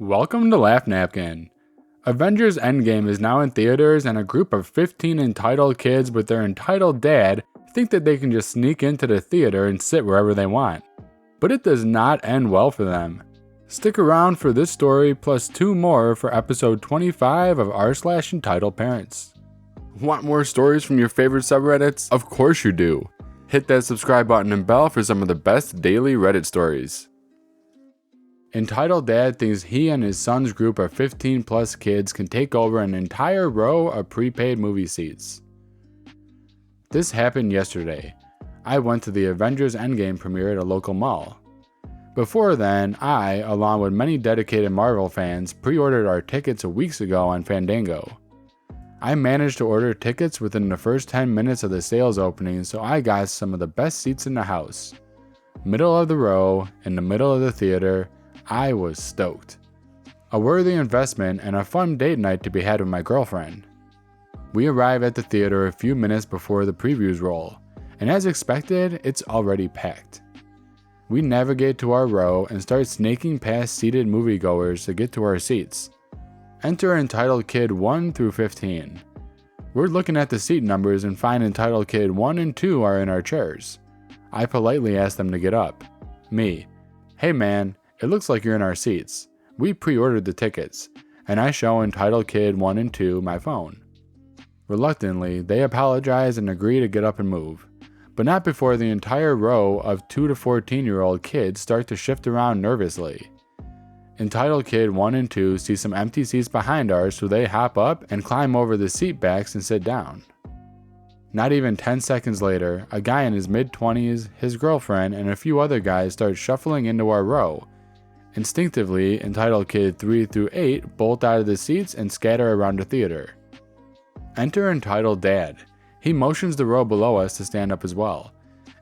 Welcome to LaughNapkin. Avengers Endgame is now in theaters, and a group of 15 entitled kids with their entitled dad think that they can just sneak into the theater and sit wherever they want. But it does not end well for them. Stick around for this story plus 2 more for episode 25 of r/EntitledParents. Want more stories from your favorite subreddits? Of course you do. Hit that subscribe button and bell for some of the best daily Reddit stories. Entitled dad thinks he and his son's group of 15 plus kids can take over an entire row of prepaid movie seats. This happened yesterday. I went to the Avengers Endgame premiere at a local mall. Before then, I, along with many dedicated Marvel fans, pre-ordered our tickets weeks ago on Fandango. I managed to order tickets within the first 10 minutes of the sales opening, so I got some of the best seats in the house. Middle of the row, in the middle of the theater. I was stoked. A worthy investment and a fun date night to be had with my girlfriend. We arrive at the theater a few minutes before the previews roll, and as expected, it's already packed. We navigate to our row and start snaking past seated moviegoers to get to our seats. Enter entitled kid 1 through 15. We're looking at the seat numbers and find entitled kid 1 and 2 are in our chairs. I politely ask them to get up. Me, hey man, it looks like you're in our seats. We pre-ordered the tickets, and I show entitled kid 1 and 2 my phone. Reluctantly, they apologize and agree to get up and move, but not before the entire row of 2 to 14-year-old kids start to shift around nervously. Entitled kid 1 and 2 see some empty seats behind ours, so they hop up and climb over the seat backs and sit down. Not even 10 seconds later, a guy in his mid-20s, his girlfriend, and a few other guys start shuffling into our row. Instinctively, entitled kid 3 through 8 bolt out of the seats and scatter around the theater. Enter entitled dad. He motions the row below us to stand up as well.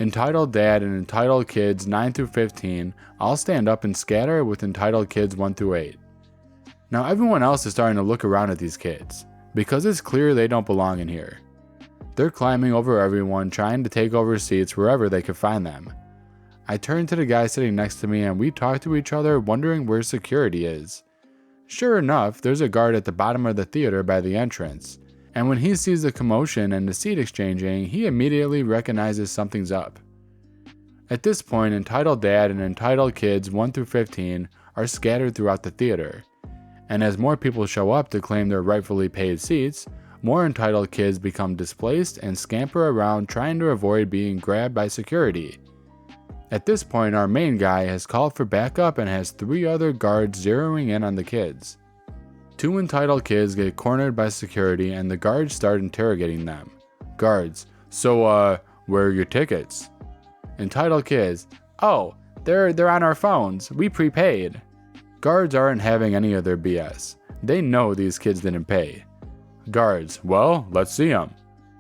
Entitled dad and entitled kids 9 through 15 all stand up and scatter with entitled kids 1 through 8. Now everyone else is starting to look around at these kids, because it's clear they don't belong in here. They're climbing over everyone, trying to take over seats wherever they could find them. I turn to the guy sitting next to me and we talk to each other, wondering where security is. Sure enough, there's a guard at the bottom of the theater by the entrance, and when he sees the commotion and the seat exchanging, he immediately recognizes something's up. At this point, entitled dad and entitled kids 1 through 15 are scattered throughout the theater, and as more people show up to claim their rightfully paid seats, more entitled kids become displaced and scamper around trying to avoid being grabbed by security. At this point, our main guy has called for backup and has 3 other guards zeroing in on the kids. 2 entitled kids get cornered by security and the guards start interrogating them. Guards, so where are your tickets? Entitled kids, oh, they're on our phones, we prepaid. Guards aren't having any of their BS. They know these kids didn't pay. Guards, well, let's see them.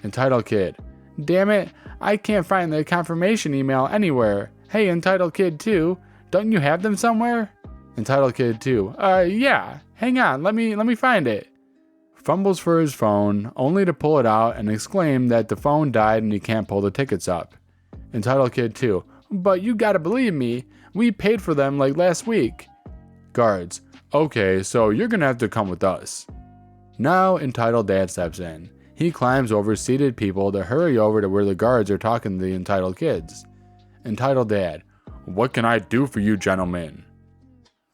Entitled kid, damn it, I can't find the confirmation email anywhere. Hey, entitled kid 2, don't you have them somewhere? Entitled kid 2, yeah, hang on, let me find it. Fumbles for his phone, only to pull it out and exclaim that the phone died and he can't pull the tickets up. Entitled kid 2, but you gotta believe me, we paid for them like last week. Guards, okay, so you're gonna have to come with us. Now entitled dad steps in. He climbs over seated people to hurry over to where the guards are talking to the entitled kids. Entitled dad, what can I do for you gentlemen?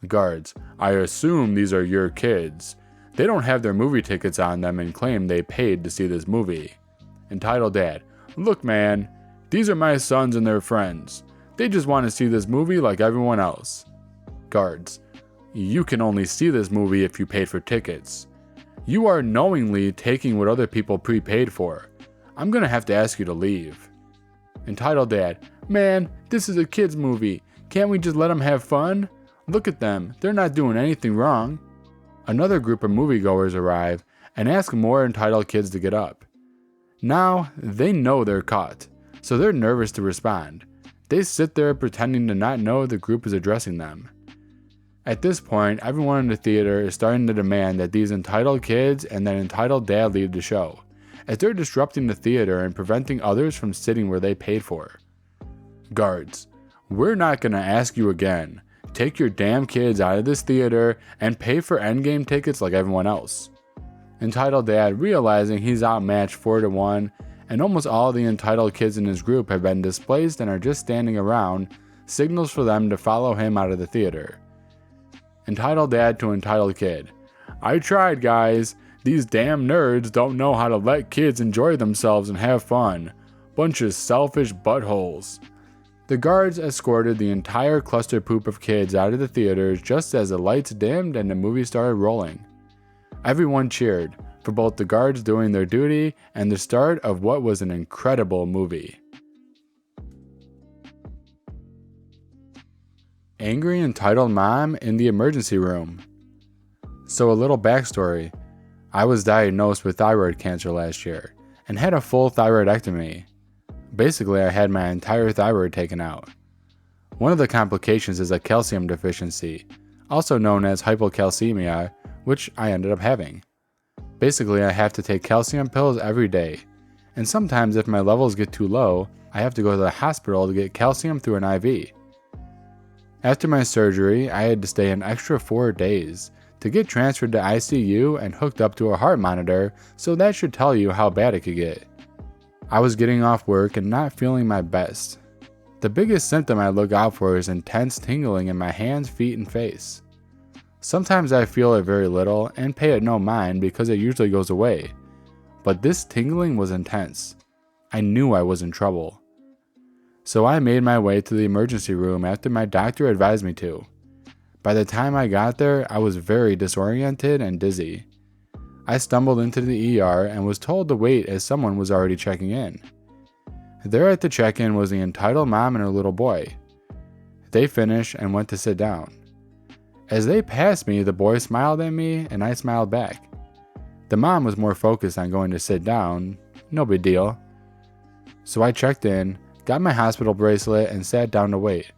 Guards, I assume these are your kids. They don't have their movie tickets on them and claim they paid to see this movie. Entitled dad, look man, these are my sons and their friends. They just want to see this movie like everyone else. Guards, you can only see this movie if you paid for tickets. You are knowingly taking what other people prepaid for. I'm gonna have to ask you to leave. Entitled dad, man, this is a kids movie. Can't we just let them have fun? Look at them, they're not doing anything wrong. Another group of moviegoers arrive and ask more entitled kids to get up. Now, they know they're caught, so they're nervous to respond. They sit there pretending to not know the group is addressing them. At this point, everyone in the theater is starting to demand that these entitled kids and that entitled dad leave the show, as they're disrupting the theater and preventing others from sitting where they paid for. Guards, we're not going to ask you again. Take your damn kids out of this theater and pay for endgame tickets like everyone else. Entitled dad, realizing he's outmatched 4-1, and almost all the entitled kids in his group have been displaced and are just standing around, signals for them to follow him out of the theater. Entitled dad to entitled kid. I tried, guys. These damn nerds don't know how to let kids enjoy themselves and have fun. Bunch of selfish buttholes. The guards escorted the entire cluster poop of kids out of the theaters just as the lights dimmed and the movie started rolling. Everyone cheered for both the guards doing their duty and the start of what was an incredible movie. Angry entitled mom in the emergency room. So a little backstory. I was diagnosed with thyroid cancer last year and had a full thyroidectomy. Basically, I had my entire thyroid taken out. One of the complications is a calcium deficiency, also known as hypocalcemia, which I ended up having. Basically, I have to take calcium pills every day, and sometimes if my levels get too low, I have to go to the hospital to get calcium through an IV. After my surgery, I had to stay an extra 4 days to get transferred to ICU and hooked up to a heart monitor, so that should tell you how bad it could get. I was getting off work and not feeling my best. The biggest symptom I look out for is intense tingling in my hands, feet, and face. Sometimes I feel it very little and pay it no mind because it usually goes away, but this tingling was intense. I knew I was in trouble. So I made my way to the emergency room after my doctor advised me to. By the time I got there, I was very disoriented and dizzy. I stumbled into the ER and was told to wait as someone was already checking in. There at the check-in was the entitled mom and her little boy. They finished and went to sit down. As they passed me, the boy smiled at me and I smiled back. The mom was more focused on going to sit down, no big deal. So I checked in, got my hospital bracelet, and sat down to wait.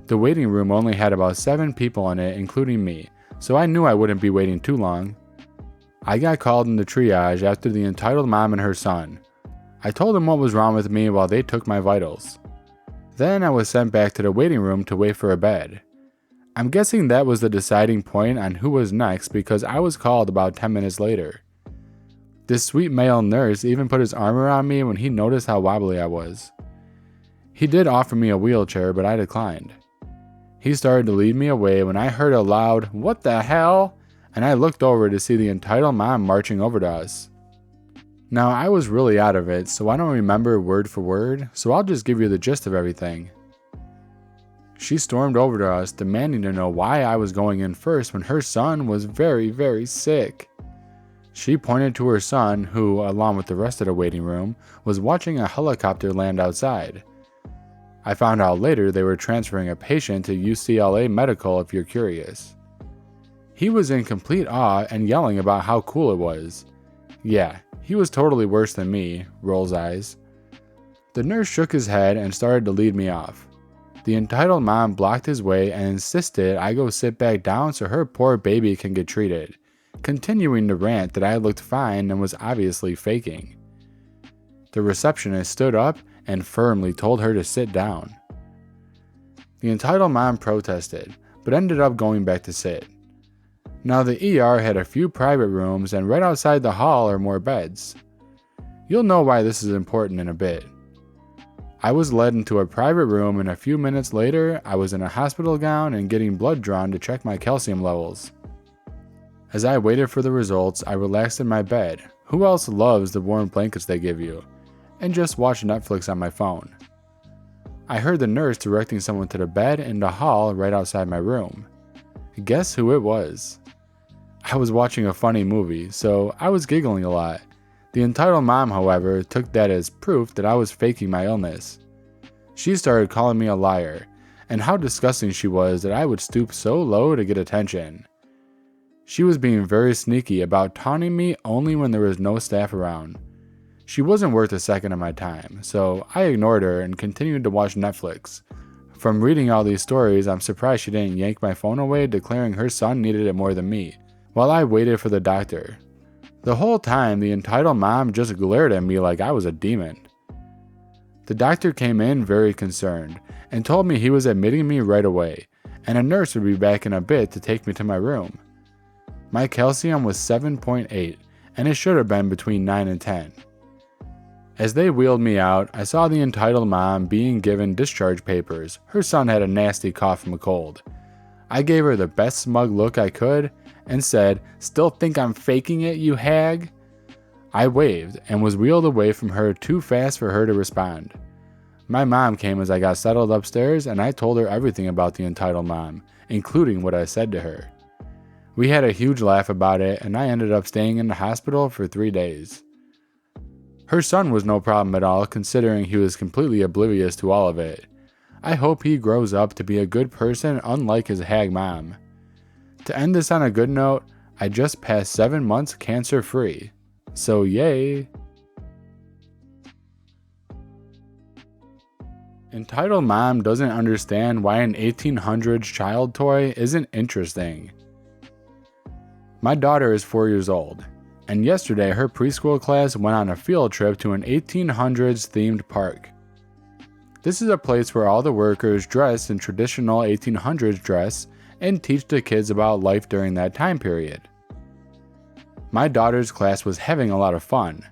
The waiting room only had about 7 people in it, including me, so I knew I wouldn't be waiting too long. I got called into triage after the entitled mom and her son. I told them what was wrong with me while they took my vitals. Then I was sent back to the waiting room to wait for a bed. I'm guessing that was the deciding point on who was next because I was called about 10 minutes later. This sweet male nurse even put his arm around me when he noticed how wobbly I was. He did offer me a wheelchair, but I declined. He started to lead me away when I heard a loud, "What the hell?" and I looked over to see the entitled mom marching over to us. Now, I was really out of it, so I don't remember word for word, so I'll just give you the gist of everything. She stormed over to us, demanding to know why I was going in first when her son was very, very sick. She pointed to her son, who, along with the rest of the waiting room, was watching a helicopter land outside. I found out later they were transferring a patient to UCLA Medical if you're curious. He was in complete awe and yelling about how cool it was. Yeah, he was totally worse than me, rolls eyes. The nurse shook his head and started to lead me off. The entitled mom blocked his way and insisted I go sit back down so her poor baby can get treated, continuing to rant that I looked fine and was obviously faking. The receptionist stood up and firmly told her to sit down. The entitled mom protested, but ended up going back to sit. Now the ER had a few private rooms and right outside the hall are more beds. You'll know why this is important in a bit. I was led into a private room and a few minutes later, I was in a hospital gown and getting blood drawn to check my calcium levels. As I waited for the results, I relaxed in my bed. Who else loves the warm blankets they give you? And just watched Netflix on my phone. I heard the nurse directing someone to the bed in the hall right outside my room. Guess who it was? I was watching a funny movie, so I was giggling a lot. The entitled mom, however, took that as proof that I was faking my illness. She started calling me a liar, and how disgusting she was that I would stoop so low to get attention. She was being very sneaky about taunting me only when there was no staff around. She wasn't worth a second of my time, so I ignored her and continued to watch Netflix. From reading all these stories, I'm surprised she didn't yank my phone away, declaring her son needed it more than me, while I waited for the doctor. The whole time, the entitled mom just glared at me like I was a demon. The doctor came in very concerned and told me he was admitting me right away and a nurse would be back in a bit to take me to my room. My calcium was 7.8, and it should have been between 9 and 10. As they wheeled me out, I saw the entitled mom being given discharge papers. Her son had a nasty cough from a cold. I gave her the best smug look I could and said, "Still think I'm faking it, you hag?" I waved and was wheeled away from her too fast for her to respond. My mom came as I got settled upstairs, and I told her everything about the entitled mom, including what I said to her. We had a huge laugh about it, and I ended up staying in the hospital for 3 days. Her son was no problem at all, considering he was completely oblivious to all of it. I hope he grows up to be a good person, unlike his hag mom. To end this on a good note, I just passed 7 months cancer-free. So yay! Entitled mom doesn't understand why an 1800s child toy isn't interesting. My daughter is 4 years old, and yesterday her preschool class went on a field trip to an 1800s themed park. This is a place where all the workers dress in traditional 1800s dress and teach the kids about life during that time period. My daughter's class was having a lot of fun.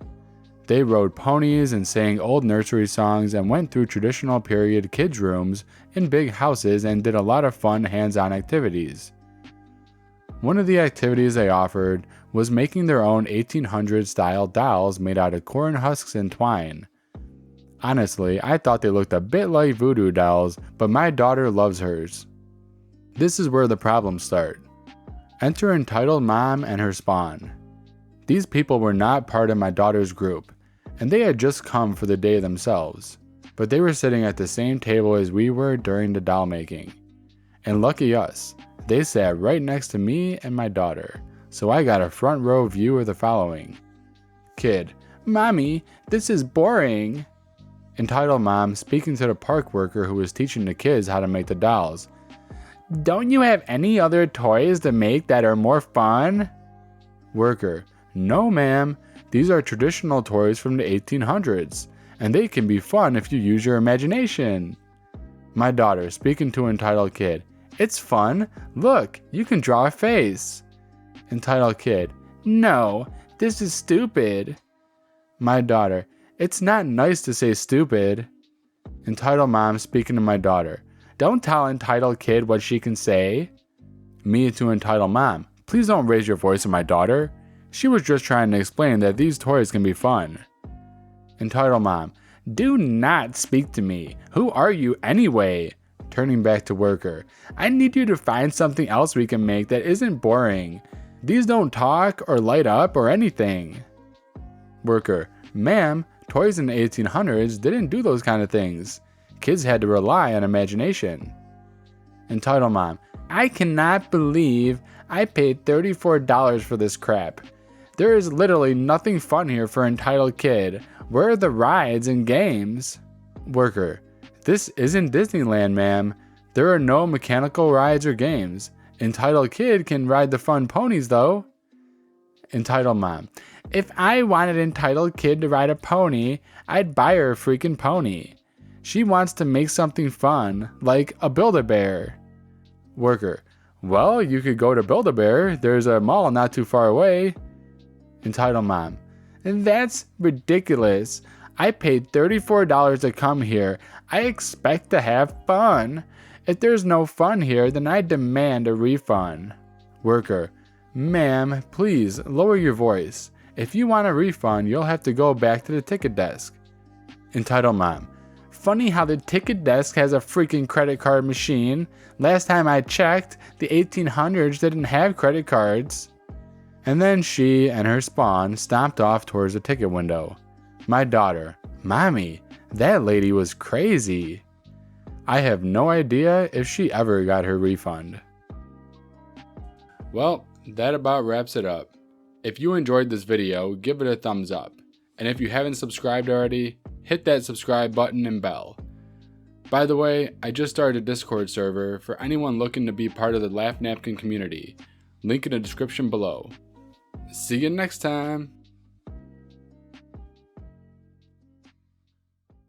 They rode ponies and sang old nursery songs and went through traditional period kids' rooms in big houses and did a lot of fun hands-on activities. One of the activities they offered was making their own 1800s style dolls made out of corn husks and twine. Honestly, I thought they looked a bit like voodoo dolls, but my daughter loves hers. This is where the problems start. Enter entitled mom and her spawn. These people were not part of my daughter's group, and they had just come for the day themselves, but they were sitting at the same table as we were during the doll making. And lucky us, they sat right next to me and my daughter, so I got a front row view of the following. Kid: "Mommy, this is boring." Entitled mom speaking to the park worker who was teaching the kids how to make the dolls. "Don't you have any other toys to make that are more fun?" Worker: "No, ma'am. These are traditional toys from the 1800s, and they can be fun if you use your imagination." My daughter speaking to entitled kid: "It's fun. Look, you can draw a face." Entitled kid: "No, this is stupid." My daughter: "It's not nice to say stupid." Entitled mom speaking to my daughter: "Don't tell entitled kid what she can say." Me to entitled mom: "Please don't raise your voice at my daughter. She was just trying to explain that these toys can be fun." Entitled mom: "Do not speak to me. Who are you anyway?" Turning back to worker: "I need you to find something else we can make that isn't boring. These don't talk or light up or anything." Worker: "Ma'am, toys in the 1800s didn't do those kind of things. Kids had to rely on imagination." Entitled mom: "I cannot believe I paid $34 for this crap. There is literally nothing fun here for entitled kid. Where are the rides and games?" Worker: "This isn't Disneyland, ma'am. There are no mechanical rides or games. Entitled kid can ride the fun ponies though." Entitled mom: "If I wanted entitled kid to ride a pony, I'd buy her a freaking pony. She wants to make something fun, like a Build-A-Bear." Worker: "Well, you could go to Build-A-Bear. There's a mall not too far away." Entitled mom: "That's ridiculous. I paid $34 to come here. I expect to have fun. If there's no fun here, then I demand a refund." Worker: "Ma'am, please lower your voice. If you want a refund, you'll have to go back to the ticket desk." Entitled mom: "Funny how the ticket desk has a freaking credit card machine. Last time I checked, the 1800s didn't have credit cards." And then she and her spawn stomped off towards the ticket window. My daughter: "Mommy, that lady was crazy." I have no idea if she ever got her refund. Well, that about wraps it up. If you enjoyed this video, give it a thumbs up. And if you haven't subscribed already, hit that subscribe button and bell. By the way, I just started a Discord server for anyone looking to be part of the LaughNapkin community. Link in the description below. See you next time.